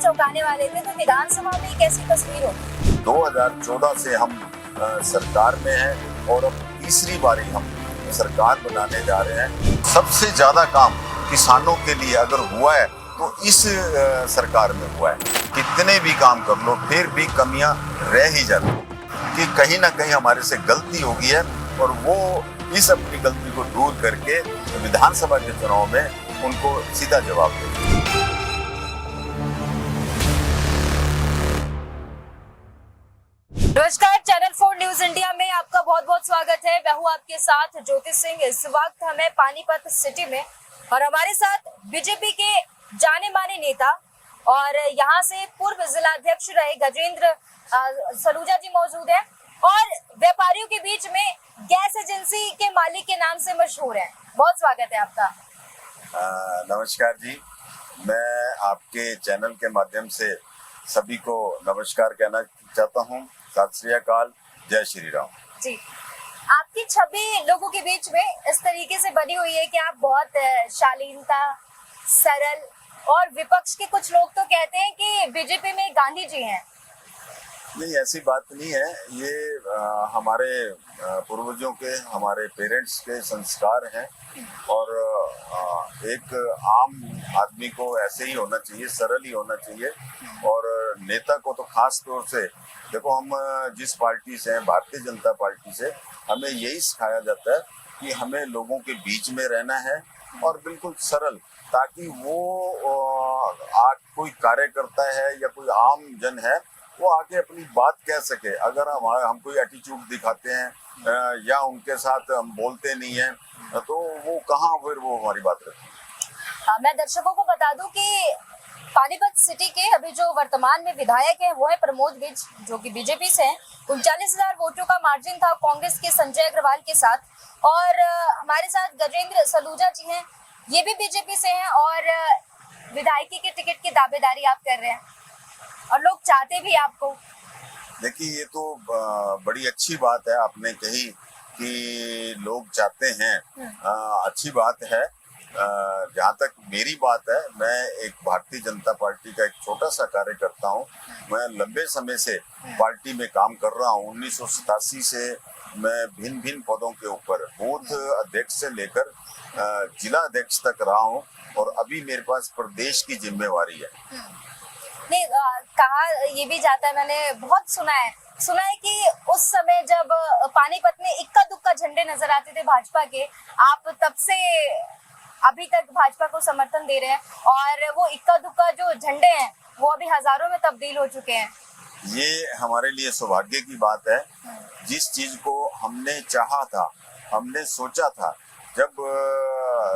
चौंकाने वाले थे, तो विधानसभा में कैसी तस्वीर होगी? 2014 से हम सरकार में हैं और अब तीसरी बारी हम सरकार बनाने जा रहे हैं। सबसे ज्यादा काम किसानों के लिए अगर हुआ है तो इस सरकार में हुआ है। कितने भी काम कर लो फिर भी कमियां रह ही जाती कि कहीं ना कहीं हमारे से गलती हो गई है, और वो इस अपनी गलती को दूर करके विधानसभा के चुनाव में उनको सीधा जवाब देंगे। नमस्कार, चैनल 4 न्यूज इंडिया में आपका बहुत बहुत स्वागत है। मैं हूं आपके साथ ज्योति सिंह। इस वक्त हमें पानीपत सिटी में और हमारे साथ बीजेपी के जाने माने नेता और यहां से पूर्व जिलाध्यक्ष रहे गजेंद्र सलूजा जी मौजूद हैं और व्यापारियों के बीच में गैस एजेंसी के मालिक के नाम से मशहूर हैं। बहुत स्वागत है आपका। नमस्कार जी, मैं आपके चैनल के माध्यम से सभी को नमस्कार कहना चाहता हूँ। सत श्री अकाल, जय श्री राम जी। आपकी छवि लोगों के बीच में इस तरीके से बनी हुई है कि आप बहुत शालीनता, सरल, और विपक्ष के कुछ लोग तो कहते हैं कि बीजेपी में गांधी जी हैं। नहीं, ऐसी बात नहीं है। ये हमारे पूर्वजों के, हमारे पेरेंट्स के संस्कार हैं, और एक आम आदमी को ऐसे ही होना चाहिए, सरल ही होना चाहिए। और नेता को तो खास तौर से देखो, हम जिस पार्टी से हैं, भारतीय जनता पार्टी से, हमें यही सिखाया जाता है कि हमें लोगों के बीच में रहना है और बिल्कुल सरल, ताकि वो कोई कार्यकर्ता है या कोई आम जन है वो आके अपनी बात कह सके। अगर हम कोई एटीट्यूड दिखाते हैं या उनके साथ हम बोलते नहीं हैं, तो वो कहाँ फिर वो हमारी बात रखें। मैं दर्शकों को बता दूं कि पानीपत सिटी के अभी जो वर्तमान में विधायक हैं वो है प्रमोद विज, जो कि बीजेपी से हैं। 39,000 वोटों का मार्जिन था कांग्रेस के संजय अग्रवाल के साथ। और हमारे साथ गजेंद्र सलूजा जी हैं, ये भी बीजेपी से हैं और विधायकी के टिकट की दावेदारी आप कर रहे हैं और लोग चाहते भी आपको। देखिए, ये तो बड़ी अच्छी बात है आपने कही कि लोग चाहते हैं। अच्छी बात है। जहाँ तक मेरी बात है, मैं एक भारतीय जनता पार्टी का एक छोटा सा कार्यकर्ता हूँ। मैं लंबे समय से पार्टी में काम कर रहा हूँ। 1987 से मैं भिन्न भिन्न पदों के ऊपर बूथ अध्यक्ष से लेकर जिला अध्यक्ष तक रहा हूँ, और अभी मेरे पास प्रदेश की जिम्मेवारी है। नहीं, कहा ये भी जाता है, मैंने बहुत सुना है कि उस समय जब पानीपत में इक्का दुक्का झंडे नजर आते थे भाजपा के, आप तब से अभी तक भाजपा को समर्थन दे रहे हैं, और वो इक्का दुक्का जो झंडे हैं वो अभी हजारों में तब्दील हो चुके हैं। ये हमारे लिए सौभाग्य की बात है। जिस चीज को हमने चाहा था, हमने सोचा था, जब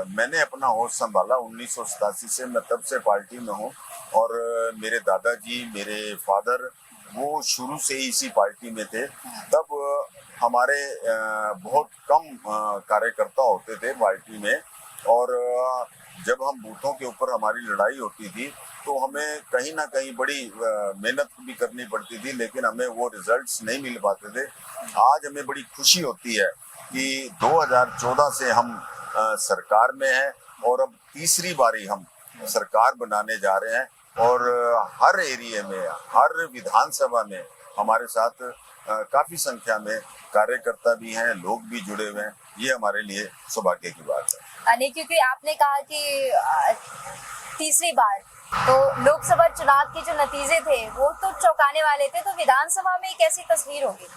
मैंने अपना होश संभाला 1987 से, मैं तब से पार्टी में हूँ। और मेरे दादाजी, मेरे फादर, वो शुरू से ही इसी पार्टी में थे। तब हमारे बहुत कम कार्यकर्ता होते थे पार्टी में, और जब हम बूथों के ऊपर हमारी लड़ाई होती थी तो हमें कहीं ना कहीं बड़ी मेहनत भी करनी पड़ती थी, लेकिन हमें वो रिजल्ट्स नहीं मिल पाते थे। आज हमें बड़ी खुशी होती है कि 2014 से हम सरकार में हैं और अब तीसरी बारी हम सरकार बनाने जा रहे हैं, और हर एरिया में, हर विधानसभा में हमारे साथ काफी संख्या में कार्यकर्ता भी हैं, लोग भी जुड़े हुए हैं। ये हमारे लिए सौभाग्य की बात है। नहीं, क्योंकि आपने कहा कि तीसरी बार, तो लोकसभा चुनाव के जो नतीजे थे वो तो चौंकाने वाले थे, तो विधानसभा में कैसी तस्वीर होगी?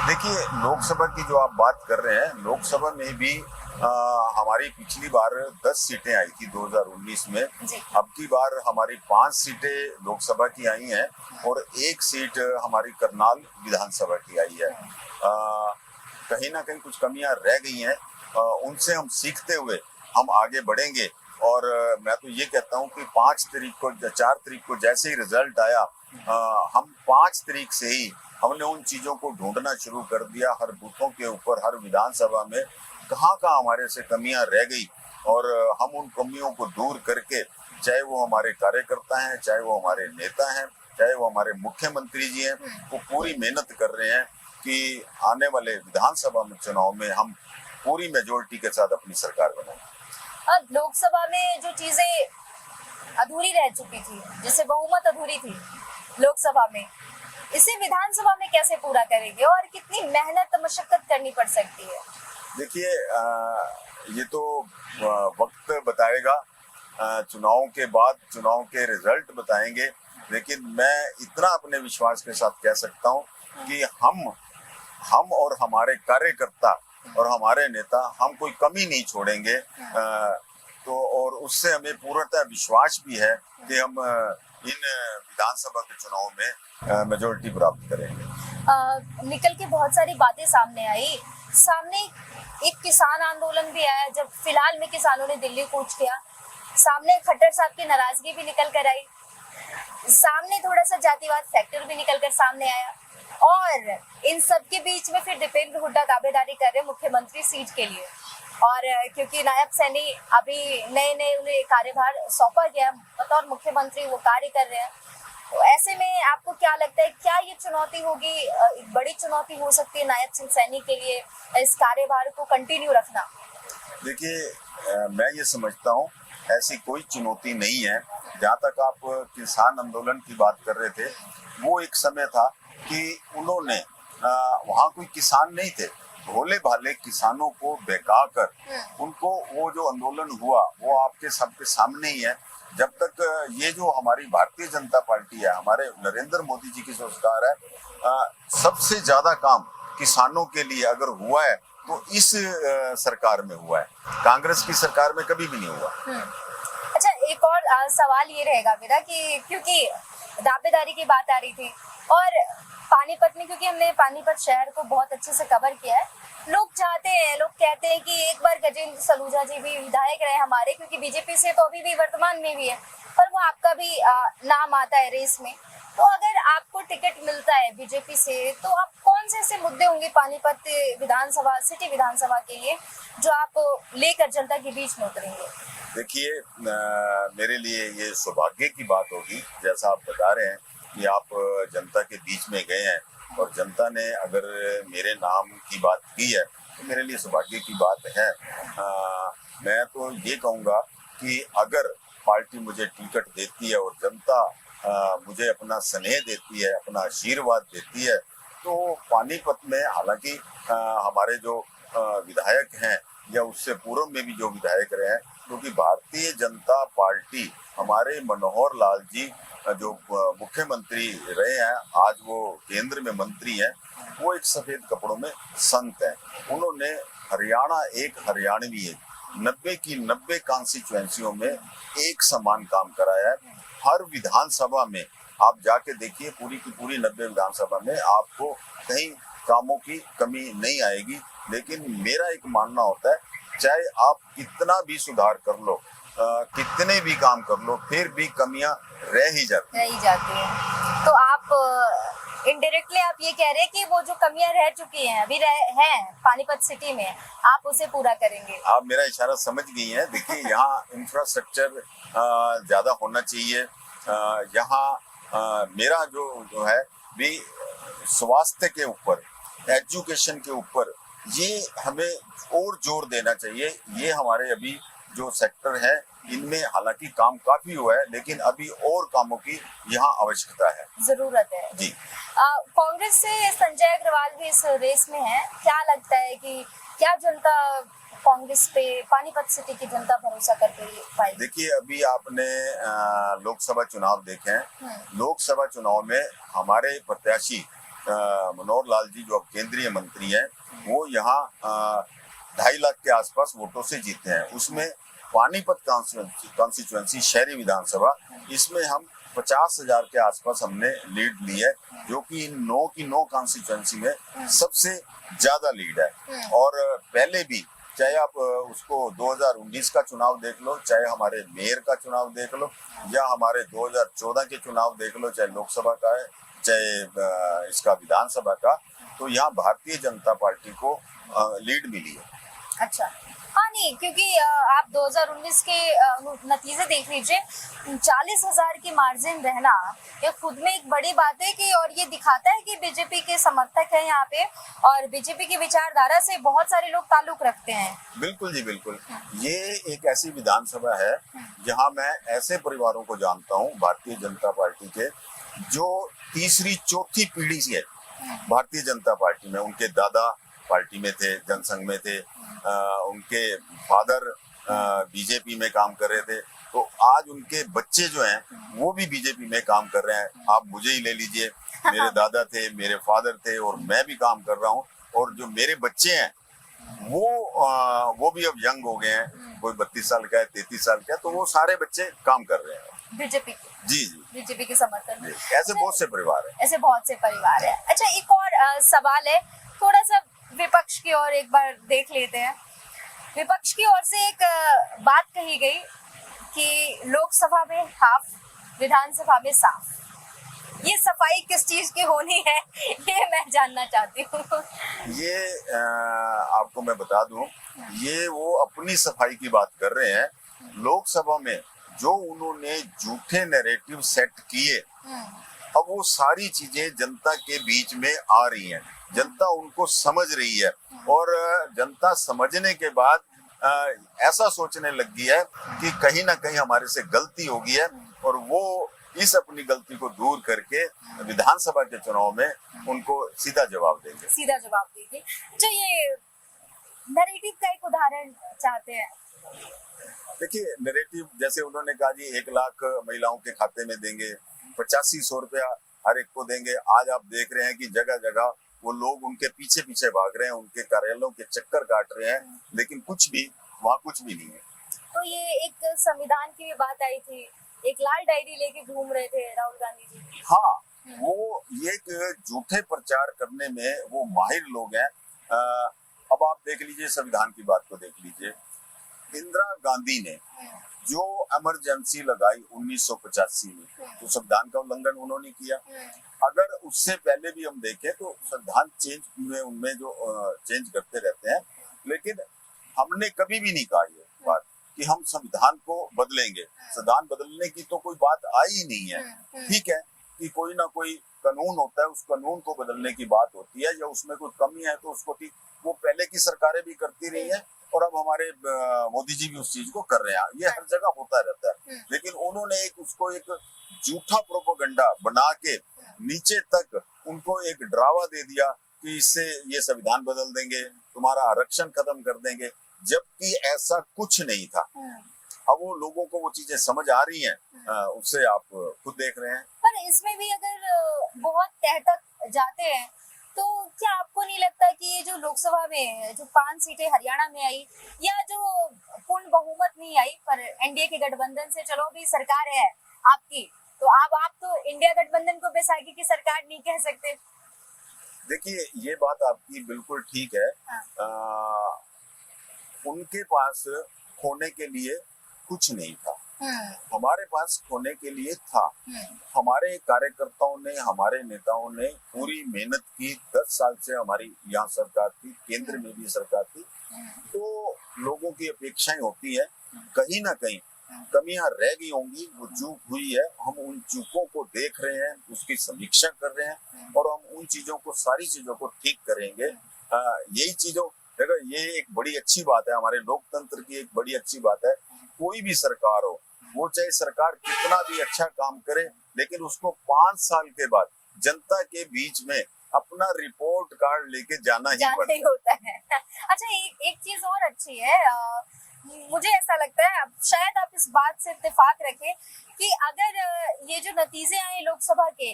देखिए, लोकसभा की जो आप बात कर रहे हैं, लोकसभा में भी हमारी पिछली बार 10 सीटें आई थी 2019 में। अब की बार हमारी 5 सीटें लोकसभा की आई हैं और 1 सीट हमारी करनाल विधानसभा की आई है। कहीं ना कहीं कुछ कमियां रह गई हैं, उनसे हम सीखते हुए हम आगे बढ़ेंगे। और मैं तो ये कहता हूँ कि 4 तारीख को जैसे ही रिजल्ट आया, हम 5 तारीख से ही हमने उन चीजों को ढूंढना शुरू कर दिया। हर बूथों के ऊपर, हर विधानसभा में कहाँ हमारे से कमियां रह गई, और हम उन कमियों को दूर करके, चाहे वो हमारे कार्यकर्ता हैं, चाहे वो हमारे नेता हैं, चाहे वो हमारे मुख्यमंत्री जी हैं, वो पूरी मेहनत कर रहे हैं कि आने वाले विधानसभा में चुनाव में हम पूरी मेजोरिटी के साथ अपनी सरकार बनाएं। लोकसभा में जो चीजें अधूरी रह चुकी थी, जिससे बहुमत अधूरी थी लोकसभा में, इसे विधानसभा में कैसे पूरा करेंगे और कितनी मेहनत मशक्कत करनी पड़ सकती है? देखिए, ये तो वक्त बताएगा, चुनाव के बाद चुनाव के रिजल्ट बताएंगे। लेकिन मैं इतना अपने विश्वास के साथ कह सकता हूँ कि हम और हमारे कार्यकर्ता और हमारे नेता हम कोई कमी नहीं छोड़ेंगे। तो और उससे हमें पूर्णतः विश्वास भी है कि हम इन विधानसभा के चुनाव में मेजोरिटी प्राप्त करेंगे। निकल के बहुत सारी बातें सामने आई। सामने एक किसान आंदोलन भी आया, जब फिलहाल में किसानों ने दिल्ली कूच किया। सामने खट्टर साहब की नाराजगी भी निकल कर आई। सामने थोड़ा सा जातिवाद फैक्टर भी निकल कर सामने आया। और इन सब के बीच में फिर दीपेंद्र हुड्डा दावेदारी कर रहे हैं मुख्यमंत्री सीट के लिए। और क्योंकि नायब सैनी अभी नए उन्हें कार्यभार सौंपा गया, बतौर मुख्यमंत्री वो कार्य कर रहे हैं। तो ऐसे में आपको क्या लगता है, क्या ये चुनौती होगी, एक बड़ी चुनौती हो सकती है नायब सिंह सैनी के लिए इस कार्यभार को कंटिन्यू रखना? देखिए, मैं ये समझता हूँ ऐसी कोई चुनौती नहीं है। जहाँ तक आप किसान आंदोलन की बात कर रहे थे, वो एक समय था कि उन्होंने वहाँ कोई किसान नहीं थे, भोले भाले किसानों को बहका कर उनको, वो जो आंदोलन हुआ वो आपके सबके सामने ही है। जब तक ये जो हमारी भारतीय जनता पार्टी है, हमारे नरेंद्र मोदी जी की सरकार है, सबसे ज्यादा काम किसानों के लिए अगर हुआ है तो इस सरकार में हुआ है। कांग्रेस की सरकार में कभी भी नहीं हुआ। अच्छा, एक और सवाल ये रहेगा मेरा कि क्योंकि दावेदारी की बात आ रही थी और पानीपत में, क्योंकि हमने पानीपत शहर को बहुत अच्छे से कवर किया है, लोग चाहते हैं, लोग कहते हैं कि एक बार गजेंद्र सलूजा जी भी विधायक रहे हमारे, क्योंकि बीजेपी से तो अभी भी वर्तमान में भी है, पर वो आपका भी नाम आता है रेस में। तो अगर आपको टिकट मिलता है बीजेपी से, तो आप कौन से ऐसे मुद्दे होंगे पानीपत विधानसभा, सिटी विधानसभा के लिए, जो आप लेकर जनता के बीच में उतरेंगे? देखिए, मेरे लिए ये सौभाग्य की बात होगी, जैसा आप बता रहे हैं कि आप जनता के बीच में गए हैं और जनता ने अगर मेरे नाम की बात की है तो मेरे लिए सौभाग्य की बात है। मैं तो ये कहूँगा कि अगर पार्टी मुझे टिकट देती है और जनता मुझे अपना स्नेह देती है, अपना आशीर्वाद देती है, तो पानीपत में, हालांकि हमारे जो विधायक हैं या उससे पूर्व में भी जो विधायक रहे हैं, क्योंकि भारतीय जनता पार्टी, हमारे मनोहर लाल जी जो मुख्यमंत्री रहे हैं, आज वो केंद्र में मंत्री हैं, वो एक सफेद कपड़ों में संत हैं। उन्होंने हरियाणा एक हरियाणवी है, 90 की 90 कॉन्स्टिट्यूएंसियों में एक समान काम कराया है। हर विधानसभा में आप जाके देखिए, पूरी की पूरी 90 विधानसभा में आपको कहीं कामों की कमी नहीं आएगी। लेकिन मेरा एक मानना होता है, चाहे आप कितना भी सुधार कर लो, कितने भी काम कर लो, फिर भी कमियां रह ही जाती हैं। तो आप इनडायरेक्टली आप ये कह रहे हैं कि वो जो कमियां रह चुकी हैं, अभी हैं पानीपत सिटी में, आप उसे पूरा करेंगे? आप मेरा इशारा समझ गई हैं। देखिए, यहाँ इंफ्रास्ट्रक्चर ज्यादा होना चाहिए। यहाँ मेरा जो है भी स्वास्थ्य के ऊपर, एजुकेशन के ऊपर, ये हमें और जोर देना चाहिए। ये हमारे अभी जो सेक्टर है, इनमें हालांकि काम काफी हुआ है, लेकिन अभी और कामों की यहाँ आवश्यकता है, जरूरत है जी। कांग्रेस से संजय अग्रवाल भी इस रेस में है। क्या लगता है कि क्या जनता कांग्रेस पे, पानीपत सिटी की जनता भरोसा कर पाएगी? देखिए, अभी आपने लोकसभा चुनाव देखे हैं। लोकसभा चुनाव में हमारे प्रत्याशी मनोहर लाल जी, जो अब केंद्रीय मंत्री हैं, वो यहाँ 2.5 लाख के आसपास वोटों से जीते हैं। उसमें पानीपत कॉन्स्टिट्यूएंसी शहरी विधानसभा, इसमें हम 50,000 के आसपास हमने लीड ली है, जो कि इन 9 की 9 कॉन्स्टिट्यूएंसी में सबसे ज्यादा लीड है। और पहले भी, चाहे आप उसको 2019 का चुनाव देख लो, चाहे हमारे मेयर का चुनाव देख लो, या हमारे 2014 के चुनाव देख लो, चाहे लोकसभा का है, चाहे इसका विधानसभा का, तो यहाँ भारतीय जनता पार्टी को लीड मिली है। अच्छा, हाँ, नहीं, क्योंकि आप 2019 के नतीजे देख लीजिए, 40,000 की मार्जिन रहना ये खुद में एक बड़ी बात है कि, और ये दिखाता है कि बीजेपी के समर्थक हैं यहाँ पे और बीजेपी की विचारधारा से बहुत सारे लोग ताल्लुक रखते हैं। बिल्कुल जी बिल्कुल। ये एक ऐसी विधानसभा है जहां मैं ऐसे परिवारों को जानता हूं भारतीय जनता पार्टी के, जो तीसरी चौथी पीढ़ी से भारतीय जनता पार्टी में, उनके दादा पार्टी में थे, जनसंघ में थे, उनके फादर बीजेपी में काम कर रहे थे, तो आज उनके बच्चे जो हैं वो भी बीजेपी में काम कर रहे हैं। आप मुझे ही ले लीजिए, मेरे दादा थे, मेरे फादर थे और मैं भी काम कर रहा हूँ, और जो मेरे बच्चे हैं वो भी अब यंग हो गए हैं, कोई 32 साल का है, 33 साल का है, तो वो सारे बच्चे काम कर रहे हैं बीजेपी जी जी। बीजेपी के समर्थन में। ऐसे बहुत से परिवार हैं। ऐसे बहुत से परिवार है। अच्छा, एक और सवाल है, थोड़ा सा विपक्ष की ओर एक बार देख लेते हैं। विपक्ष की ओर से एक बात कही गई कि लोकसभा में हाफ, विधानसभा में साफ। ये सफाई किस चीज की होनी है, ये मैं जानना चाहती हूँ। ये आपको मैं बता दूं, ये वो अपनी सफाई की बात कर रहे हैं। लोकसभा में जो उन्होंने झूठे नैरेटिव सेट किए, अब वो सारी चीजें जनता के बीच में आ रही हैं, जनता उनको समझ रही है, और जनता समझने के बाद ऐसा सोचने लगी है कि कहीं ना कहीं हमारे से गलती हो गई है, और वो इस अपनी गलती को दूर करके विधानसभा के चुनाव में उनको सीधा जवाब देंगे। सीधा जवाब देंगे। जो ये नैरेटिव का एक उदाहरण चाहते हैं। देखिए, नैरेटिव जैसे उन्होंने कहा जी 1 लाख महिलाओं के खाते में देंगे, 8500 रुपया हर एक को देंगे। आज आप देख रहे हैं कि जगह जगह वो लोग उनके पीछे पीछे भाग रहे हैं, उनके कार्यालयों के चक्कर काट रहे हैं, लेकिन वहाँ कुछ भी नहीं है। तो ये एक संविधान की भी बात आई थी, एक लाल डायरी लेके घूम रहे थे राहुल गांधी जी। हाँ, वो ये झूठे प्रचार करने में वो माहिर लोग हैं। अब आप देख लीजिए, संविधान की बात को देख लीजिए। इंदिरा गांधी ने जो इमरजेंसी लगाई 1985 में, तो संविधान का उल्लंघन उन्होंने किया। अगर उससे पहले भी हम देखें तो संविधान उनमें जो चेंज करते रहते हैं, लेकिन हमने कभी भी नहीं कहा ये बात कि हम संविधान को बदलेंगे। संविधान बदलने की तो कोई बात आई ही नहीं है। ठीक है कि कोई ना कोई कानून होता है, उस कानून को बदलने की बात होती है, या उसमें कोई कमी है तो उसको ठीक, वो पहले की सरकारें भी करती रही है, और अब हमारे मोदी जी भी उस चीज को कर रहे हैं। ये हर जगह होता रहता है, लेकिन उन्होंने उसको एक झूठा प्रोपेगेंडा बना के नीचे तक उनको एक डरावा दे दिया कि इससे ये संविधान बदल देंगे, तुम्हारा आरक्षण खत्म कर देंगे, जबकि ऐसा कुछ नहीं था। अब वो लोगों को वो चीजें समझ आ रही हैं, उससे आप खुद देख रहे हैं। पर इसमें भी अगर बहुत तह तक जाते हैं तो क्या आपको नहीं लगता कि ये जो लोकसभा में जो 5 सीटें हरियाणा में आई, या जो पूर्ण बहुमत नहीं आई, पर एनडीए के गठबंधन से चलो भी सरकार है आपकी, तो आप तो इंडिया गठबंधन को बैसाखी की सरकार नहीं कह सकते। देखिए, ये बात आपकी बिल्कुल ठीक है। हाँ। उनके पास खोने के लिए कुछ नहीं था, हमारे पास खोने के लिए था। हमारे कार्यकर्ताओं ने, हमारे नेताओं ने पूरी मेहनत की। 10 साल से हमारी यहाँ सरकार थी, केंद्र में भी सरकार थी, तो लोगों की अपेक्षाएं होती है, कहीं ना कहीं कमियां रह गई होंगी, वो चूक हुई है। हम उन चूकों को देख रहे हैं, उसकी समीक्षा कर रहे हैं, और हम उन चीजों को, सारी चीजों को ठीक करेंगे। यही चीजों, देखो, ये एक बड़ी अच्छी बात है, हमारे लोकतंत्र की एक बड़ी अच्छी बात है। कोई भी सरकार हो, वो चाहे सरकार कितना भी अच्छा काम करे, लेकिन उसको 5 साल के बाद जनता के बीच में अपना रिपोर्ट कार्ड लेके जाना ही होता है। अच्छा, एक चीज और अच्छी है, मुझे ऐसा लगता है, शायद आप इस बात से इत्तेफाक रखें कि अगर ये जो नतीजे आए लोकसभा के,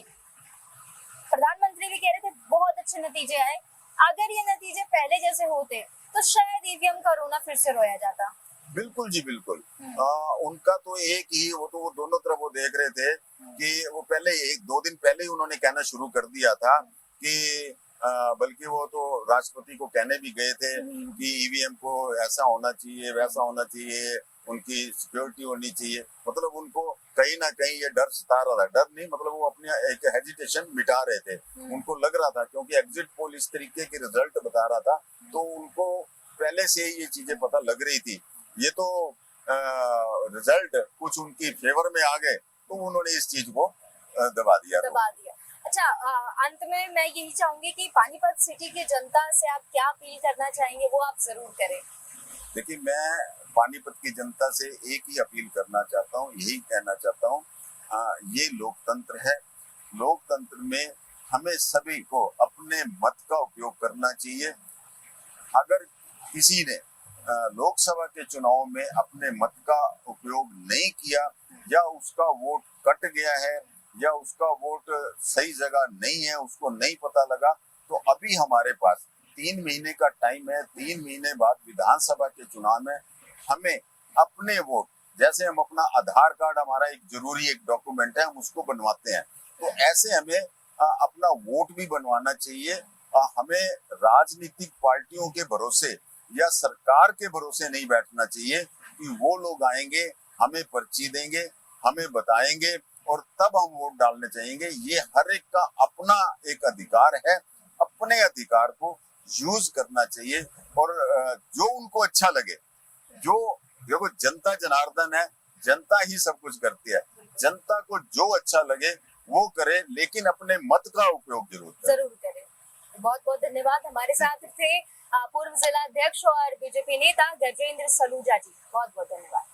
प्रधानमंत्री भी कह रहे थे बहुत अच्छे नतीजे आए, अगर ये नतीजे पहले जैसे होते तो शायद ईवीएम का रोना फिर से रोया जाता। बिल्कुल जी बिल्कुल। उनका तो एक ही, वो दोनों तरफ वो देख रहे थे कि वो पहले 1-2 दिन पहले ही उन्होंने कहना शुरू कर दिया था कि बल्कि वो तो राष्ट्रपति को कहने भी गए थे कि ईवीएम को ऐसा होना चाहिए, वैसा होना चाहिए, उनकी सिक्योरिटी होनी चाहिए। मतलब उनको कहीं ना कहीं ये डर सता रहा था। डर नहीं, मतलब वो अपनी एक हेजिटेशन मिटा रहे थे। उनको लग रहा था, क्योंकि एग्जिट पोल इस तरीके के रिजल्ट बता रहा था, तो उनको पहले से ही ये चीजें पता लग रही थी। ये तो रिजल्ट कुछ उनकी फेवर में आ गए तो उन्होंने इस चीज को दबा दिया। दबा दिया। अच्छा, अंत में मैं यही चाहूंगी कि पानीपत सिटी की जनता से आप क्या अपील करना चाहेंगे, वो आप जरूर करें। देखिए, मैं पानीपत की जनता से एक ही अपील करना चाहता हूँ, यही कहना चाहता हूँ, ये लोकतंत्र है। लोकतंत्र में हमें सभी को अपने मत का उपयोग करना चाहिए। अगर किसी ने लोकसभा के चुनाव में अपने मत का उपयोग नहीं किया या उसका वोट कट गया है या उसका वोट सही जगह नहीं है, उसको नहीं पता लगा, तो अभी हमारे पास 3 महीने का टाइम है। 3 महीने बाद विधानसभा के चुनाव में हमें अपने वोट, जैसे हम अपना आधार कार्ड हमारा एक जरूरी एक डॉक्यूमेंट है, हम उसको बनवाते हैं, तो ऐसे हमें अपना वोट भी बनवाना चाहिए। हमें राजनीतिक पार्टियों के भरोसे या सरकार के भरोसे नहीं बैठना चाहिए कि वो लोग आएंगे, हमें पर्ची देंगे, हमें बताएंगे और तब हम वोट डालने चाहेंगे। ये हर एक का अपना एक अधिकार है, अपने अधिकार को यूज करना चाहिए और जो उनको अच्छा लगे, जो देखो जनता जनार्दन है, जनता ही सब कुछ करती है, जनता को जो अच्छा लगे वो करे, लेकिन अपने मत का उपयोग जरूर करें। बहुत बहुत धन्यवाद। हमारे साथ थे पूर्व जिला अध्यक्ष और बीजेपी नेता गजेंद्र सलूजा जी, बहुत बहुत धन्यवाद।